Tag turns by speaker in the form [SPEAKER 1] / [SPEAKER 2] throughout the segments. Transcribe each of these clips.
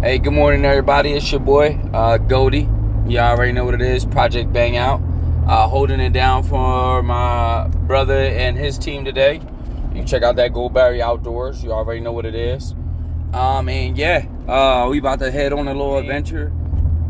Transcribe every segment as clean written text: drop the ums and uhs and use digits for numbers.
[SPEAKER 1] Hey, good morning, everybody. It's your boy, Goldie. You already know what it is, Project Bangout. Holding it down for my brother and his team today. You can check out that Goldberry Outdoors. You already know what it is. And yeah, we about to head on a little adventure.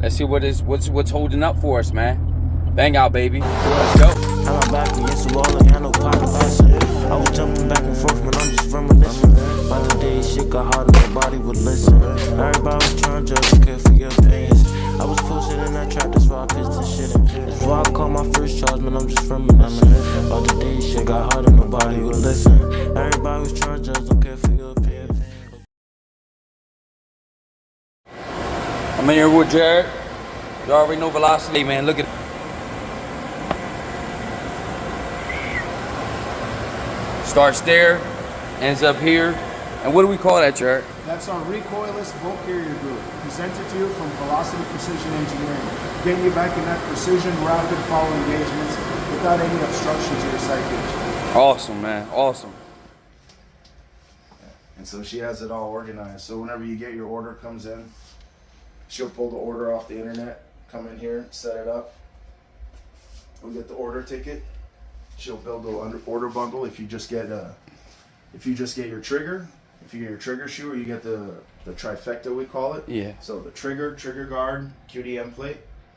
[SPEAKER 1] Let's see what's holding up for us, man. Bang out, baby. Let's go.
[SPEAKER 2] I'm back against the wall like I know pop boxing. I was jumping back and forth, but I'm just reminiscing. By the day shit got hard, nobody would listen. Everybody was trying to judge, care for your opinions. I was posted in that trap, that's why I pissed the shit in. That's why I called my first charge, man, I'm just reminiscing. By the day shit got hard, nobody would listen. Everybody was trying to judge, don't care for your opinions.
[SPEAKER 1] I'm in here with Jared. You already know velocity, man. Look at it. Starts there, ends up here. And what do we call that, Jared?
[SPEAKER 3] That's our recoilless bolt carrier group, presented to you from Velocity Precision Engineering, getting you back in that precision, rapid follow engagements without any obstruction to your sight gauge.
[SPEAKER 1] Awesome, man. Awesome.
[SPEAKER 4] And so she has it all organized. So whenever you get your order comes in, she'll pull the order off the internet, come in here, set it up. We'll get the order ticket. She'll build the order bundle. If you just get your trigger, if you get your trigger shoe, or you get the trifecta, we call it.
[SPEAKER 1] Yeah.
[SPEAKER 4] So the trigger guard, QDM plate,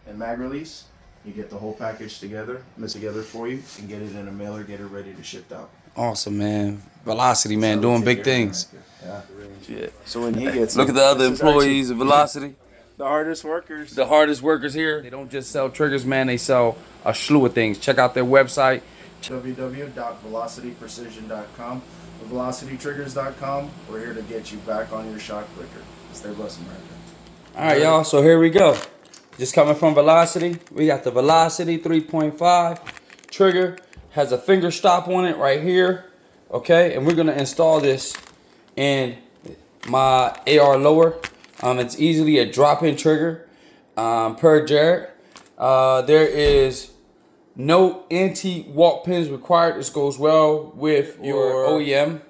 [SPEAKER 4] and mag release. You get the whole package together, mix together for you, and get it in a mailer, get it ready to ship out.
[SPEAKER 1] Awesome, man. Velocity, man,
[SPEAKER 4] So
[SPEAKER 1] doing
[SPEAKER 4] take
[SPEAKER 1] big
[SPEAKER 4] care,
[SPEAKER 1] things.
[SPEAKER 4] Yeah.
[SPEAKER 1] Yeah.
[SPEAKER 4] So when he gets
[SPEAKER 1] Look at the other employees of Velocity.
[SPEAKER 4] the hardest workers.
[SPEAKER 1] The hardest workers here. They don't just sell triggers, man. They sell a slew of things. Check out their website.
[SPEAKER 4] www.velocityprecision.com, velocitytriggers.com. We're here to get you back on your shot quicker. Stay blessed, America.
[SPEAKER 1] All right, y'all. So here we go. Just coming from Velocity. We got the Velocity 3.5 trigger. Has a finger stop on it right here. Okay, and we're gonna install this in my AR lower. It's easily a drop-in trigger. Per Jared, there is no anti-walk pins required. This goes well with your OEM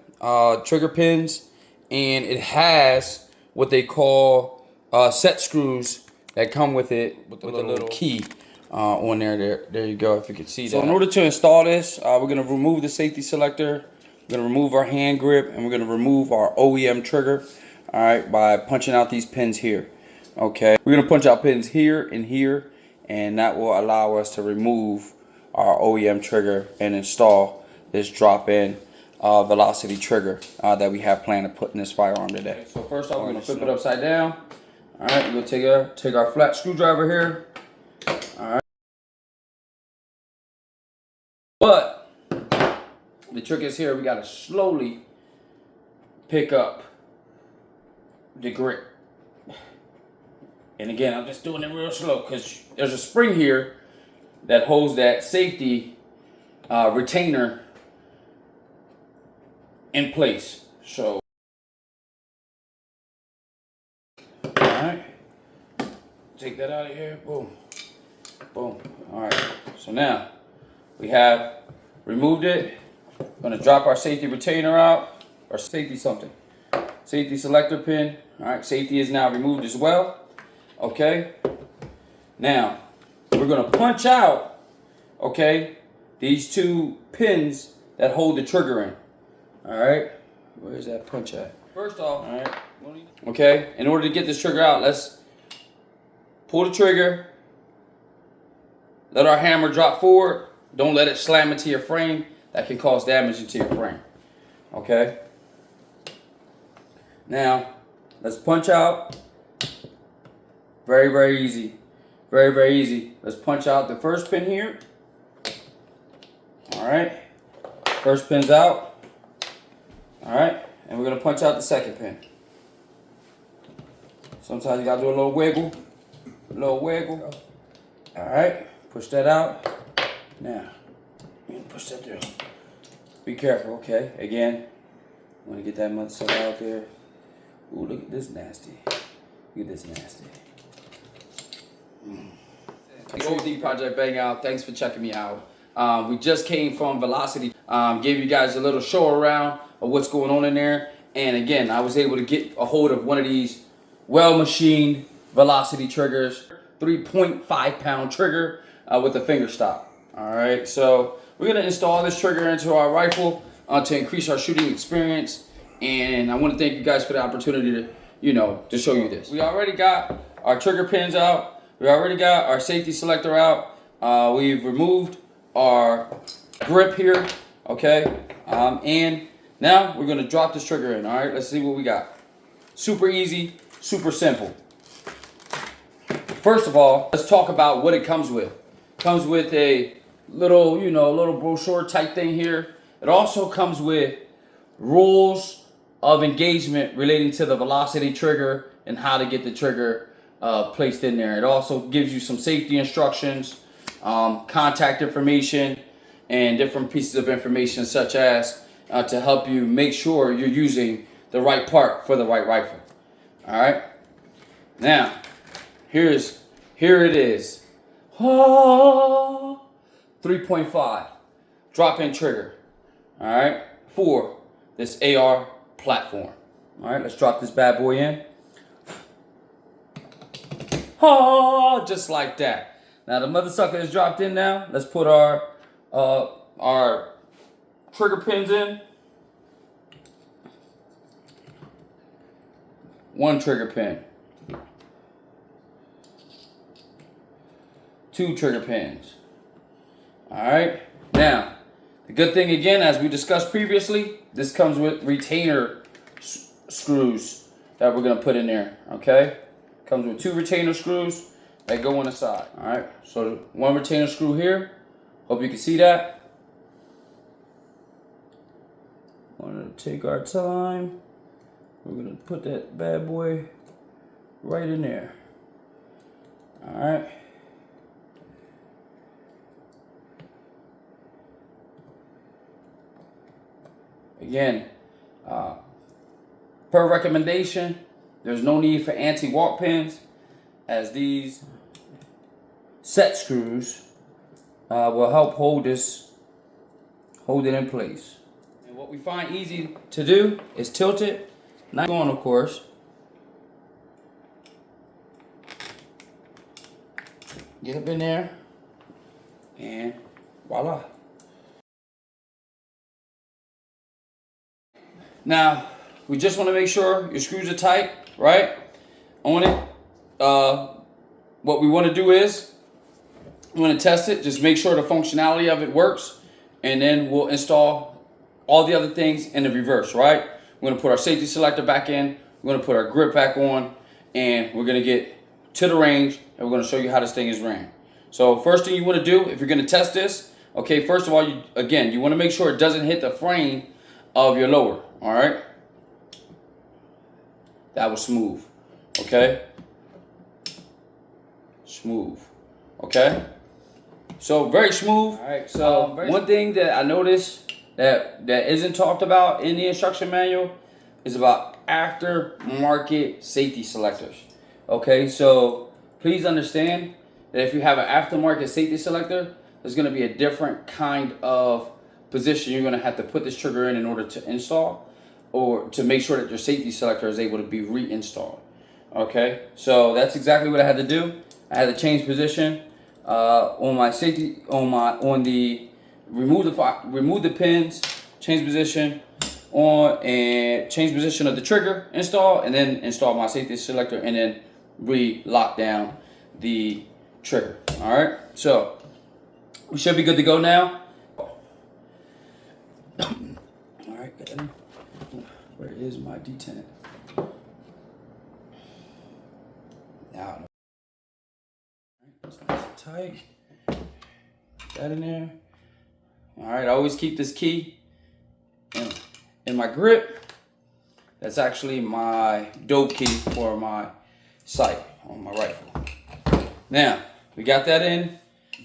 [SPEAKER 1] trigger pins, and it has what they call set screws that come with it with the little key on there. There you go, if you can see that. So in order to install this, we're going to remove the safety selector. We're going to remove our hand grip, and we're going to remove our OEM trigger, all right, by punching out these pins here. Okay, we're going to punch out pins here and here, and that will allow us to remove our OEM trigger and install this drop-in Velocity trigger that we have planned to put in this firearm today. So first off, we're going to flip it upside down. All right, we're going to take our flat screwdriver here. All right. But the trick is here, we got to slowly pick up the grip. And again, I'm just doing it real slow because there's a spring here that holds that safety retainer in place. So, all right, take that out of here. Boom, boom. All right. So now we have removed it. Going to drop our safety retainer out, or safety selector pin. All right. Safety is now removed as well. Okay. Now we're going to punch out, okay, these two pins that hold the trigger in. All right, where's that punch at? First off, all right, okay, in order to get this trigger out, let's pull the trigger, let our hammer drop forward. Don't let it slam into your frame. That can cause damage into your frame. Okay, now let's punch out. Very, very easy. Very, very easy. Let's punch out the first pin here. All right. First pin's out. All right. And we're going to punch out the second pin. Sometimes you got to do a little wiggle. A little wiggle. All right. Push that out. Now, you're going to push that through. Be careful, okay? Again, I want to get that mother sucker out there. Ooh, look at this nasty. Look at this nasty. Goldie, Project Bangout. Thanks for checking me out. We just came from Velocity. Gave you guys a little show around of what's going on in there. And again, I was able to get a hold of one of these well-machined Velocity triggers, 3.5 pound trigger with a finger stop. All right, so we're gonna install this trigger into our rifle to increase our shooting experience. And I want to thank you guys for the opportunity to show you this. We already got our trigger pins out. We already got our safety selector out. We've removed our grip here, okay? And now we're gonna drop this trigger in, all right? Let's see what we got. Super easy, super simple. First of all, let's talk about what it comes with. It comes with a little, little brochure type thing here. It also comes with rules of engagement relating to the Velocity trigger and how to get the trigger placed in there. It also gives you some safety instructions, contact information, and different pieces of information such as to help you make sure you're using the right part for the right rifle. All right. Now, here it is. 3.5 drop-in trigger. All right, for this AR platform. All right, let's drop this bad boy in. Just like that. Now the mother sucker is dropped in now. Let's put our trigger pins in. One trigger pin. Two trigger pins. All right. Now, the good thing again, as we discussed previously, this comes with retainer screws that we're gonna put in there. Okay. Comes with 2 retainer screws that go on the side. All right. So 1 retainer screw here. Hope you can see that. We're gonna take our time. We're gonna put that bad boy right in there. All right. Again, per recommendation, there's no need for anti-walk pins, as these set screws will help hold it in place. And what we find easy to do is tilt it, not going, of course. Get up in there, and voila. Now, we just want to make sure your screws are tight, right? On it. What we want to do is, we want to test it, just make sure the functionality of it works, and then we'll install all the other things in the reverse, right? We're going to put our safety selector back in, we're going to put our grip back on, and we're going to get to the range, and we're going to show you how this thing is ran. So first thing you want to do, if you're going to test this, okay, first of all, you want to make sure it doesn't hit the frame of your lower. All right, that was smooth. Okay, smooth. Okay, so very smooth. All right, so one thing that I noticed that isn't talked about in the instruction manual is about aftermarket safety selectors. Okay, so please understand that if you have an aftermarket safety selector, there's going to be a different kind of position you're going to have to put this trigger in order to install, or to make sure that your safety selector is able to be reinstalled. Okay, so that's exactly what I had to do. I had to change position on my safety, remove the pins, change position and change position of the trigger install, and then install my safety selector, and then re-lock down the trigger. All right, so we should be good to go now. All right, where is my detent? Now, that's nice and tight. Put that in there. All right, I always keep this key in my grip. That's actually my dope key for my sight on my rifle. Now, we got that in.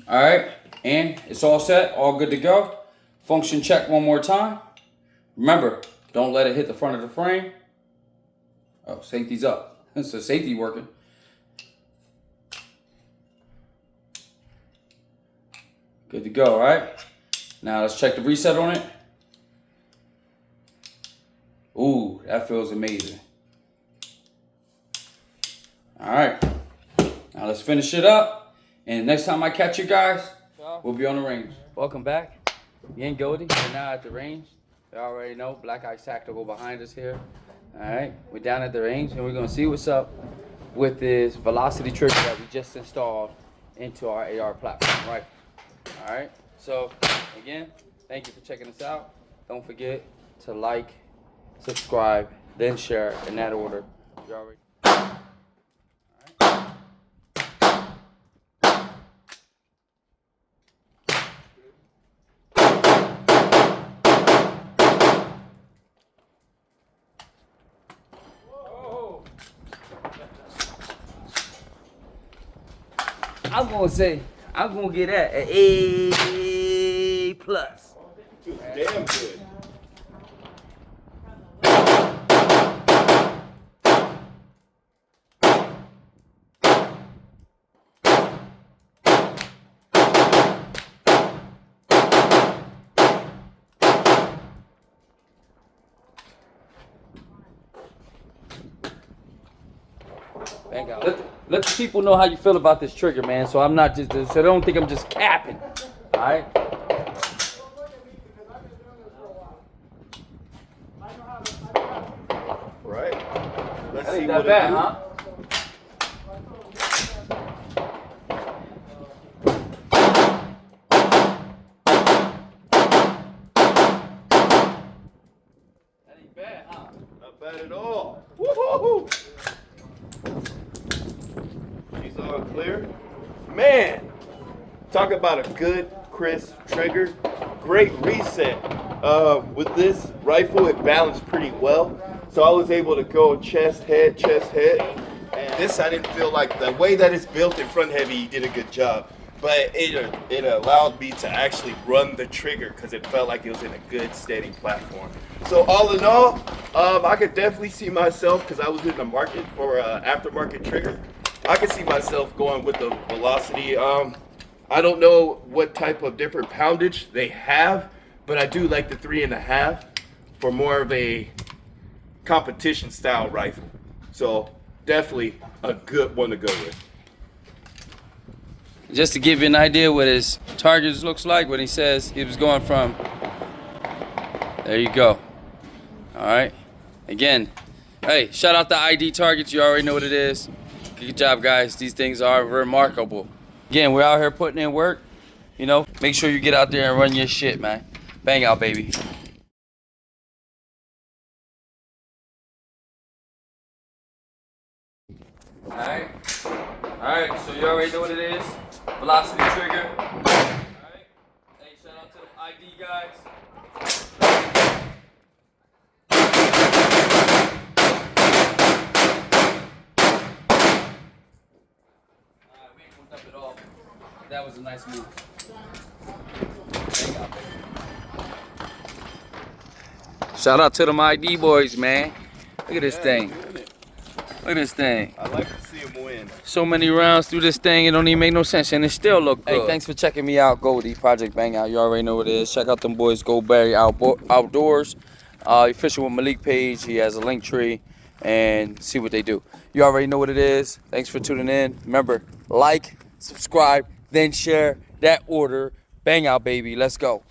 [SPEAKER 1] All right, and it's all set, all good to go. Function check one more time. Remember, don't let it hit the front of the frame. Oh, safety's up. So safety working. Good to go, all right? Now let's check the reset on it. Ooh, that feels amazing. All right, now let's finish it up. And next time I catch you guys, we'll be on the range. Welcome back. Me and Goldie, we're now at the range. You already know, Black Ice Tactical behind us here. All right, we're down at the range and we're gonna see what's up with this velocity trigger that we just installed into our AR platform, right? All right, so again, thank you for checking us out. Don't forget to like, subscribe, then share in that order. You already. I'm gonna say, I'm gonna get that an A+.
[SPEAKER 5] Damn good.
[SPEAKER 1] Bang out. Let the people know how you feel about this trigger, man. So I'm not just, so they don't think I'm just capping. All right.
[SPEAKER 5] Right? Let's
[SPEAKER 1] That
[SPEAKER 5] see
[SPEAKER 1] ain't
[SPEAKER 5] what
[SPEAKER 1] that bad,
[SPEAKER 5] it do.
[SPEAKER 1] huh? That ain't bad, huh?
[SPEAKER 5] Not bad at all. Woo-hoo-hoo. She's all clear. Man, talk about a good, crisp trigger. Great reset. With this rifle, it balanced pretty well. So I was able to go chest, head. And this, I didn't feel like the way that it's built in front heavy, you did a good job. But it allowed me to actually run the trigger because it felt like it was in a good, steady platform. So all in all, I could definitely see myself, because I was in the market for aftermarket trigger. I could see myself going with the velocity. I don't know what type of different poundage they have, but I do like the 3.5 for more of a competition style rifle. So definitely a good one to go with.
[SPEAKER 1] Just to give you an idea what his target looks like, when he says he was going from. There you go. All right. Again, hey, shout out the ID targets. You already know what it is. Good job, guys. These things are remarkable. Again, we're out here putting in work. You know, make sure you get out there and run your shit, man. Bang out, baby. All right. All right. So you already know what it is. Velocity trigger. All right. Hey, shout out to the ID guys. We ain't hooked up at all. That was a nice move. Hang out, baby. Shout out to them ID boys, man. Look at this thing. Look at this thing.
[SPEAKER 5] I like to see him win.
[SPEAKER 1] So many rounds through this thing, it don't even make no sense, and it still look good. Hey, thanks for checking me out, Goldie, Project Bangout. You already know what it is. Check out them boys, Goldberry Outdoors. You fishing with Malik Page. He has a link tree, and see what they do. You already know what it is. Thanks for tuning in. Remember, like, subscribe, then share that order. Bang out, baby. Let's go.